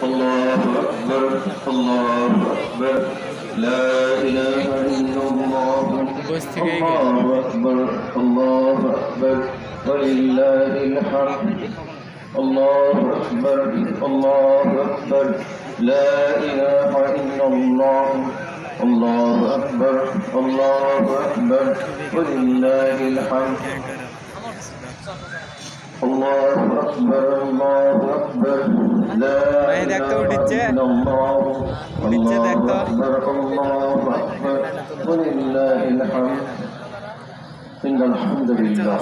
الله أكبر الله أكبر لا إله إلا الله الله أكبر الله أكبر ولله الحمد الله أكبر الله أكبر لا إله إلا الله الله أكبر الله أكبر ولله الحمد الله أكبر الله أكبر لا إله إلا الله الله أكبر الله أكبر ولله الحمد إن الحمد لله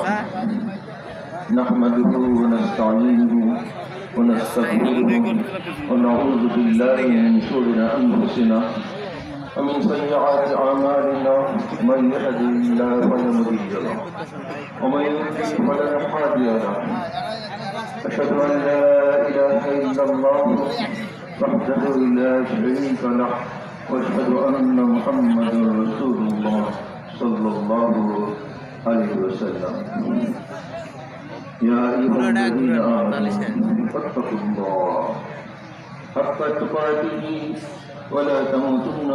نحمده ونستعينه ونستغفره ونعوذ بالله من شرور أنفسنا ومن سيئات أعمالنا من يهده الله فلا مضل له ومن يضلل فلا هادي له أشهد أن لا إله إلا الله وحده لا شريك له وأشهد أن محمدا رسول الله صلى الله عليه وسلم يا أيها الذين آمنوا فاتقوا الله حق تقاته ولا تموتن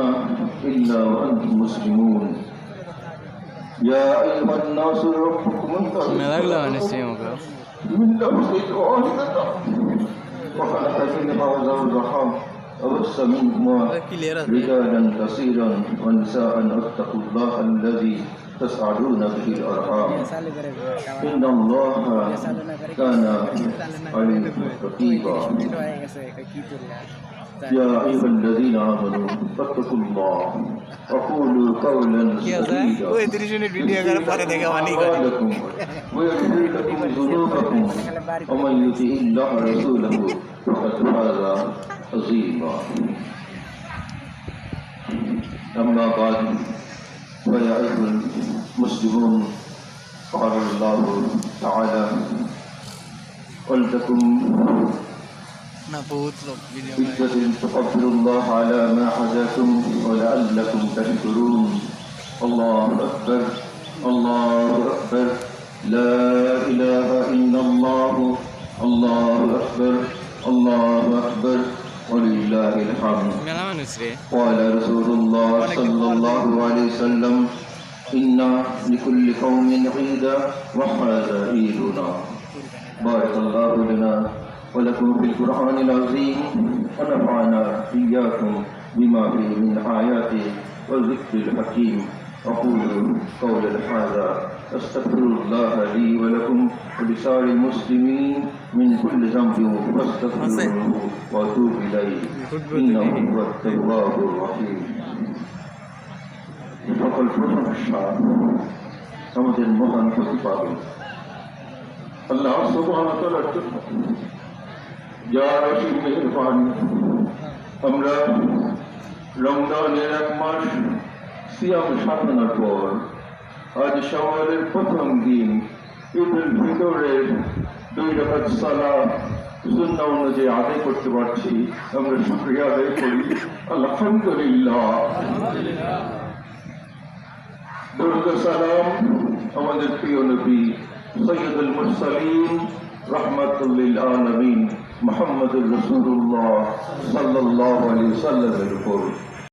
إلا وأنتم مسلمون يا أيها الناس ربكم الذي من نفس واحدة وخلق منها زوجها وبث منهما رجالا كثيرا ونساء واتقوا الله الذي تسعدون به الأرحام إن الله كان عليكم رقيبا يا أيها الذين آمنوا اتقوا الله وقولوا قولا سديدا يصلح لكم ويغفر لكم ذنوبكم ومن يطع الله ورسوله فقد فاز عظيما أما بعد فيا أيها المسلمون قال الله تعالى ولتكن عدة تقبل الله على ما حداكم ولعلكم تشكرون الله أكبر الله أكبر لا إله إلا الله الله أكبر الله أكبر ولله الحمد قال رسول الله صلى الله عليه وسلم إن لكل قوم عيدا وهذا عيدنا بارك الله لنا ولكم في القرآن العظيم ونفعنا إياكم بما فيه من آيات والذكر الحكيم أقول قول هذا أستغفر الله لي ولكم ولسائر المسلمين من كل ذنب فاستغفروه وأتوب إليه إنه هو التواب الرحيم সকল প্রশংসা আমাদের মহান প্রতিপালক আল্লাহ সুবহানাহু ওয়া তাআলার জন্য যার অসীম মেহেরবানি আমরা রমজানের এক মাস সিয়াম সাধনার পর আজ শাওয়ালের প্রথম দিন ঈদুল ফিতরের 2 রাকাত সালাত সুন্নাহ অনুযায়ী আদায় করতে পারছি আমরা শুকরিয়া আদায় করি আলহামদুলিল্লাহ দরুদ ও সালাম আমাদের প্রিয় নবী সৈয়দুল মুরসালিন রাহমাতুল লিল আলামিন মুহাম্মদুর রাসূলুল্লাহ সাল্লাল্লাহু আলাইহি ওয়াসাল্লামের উপর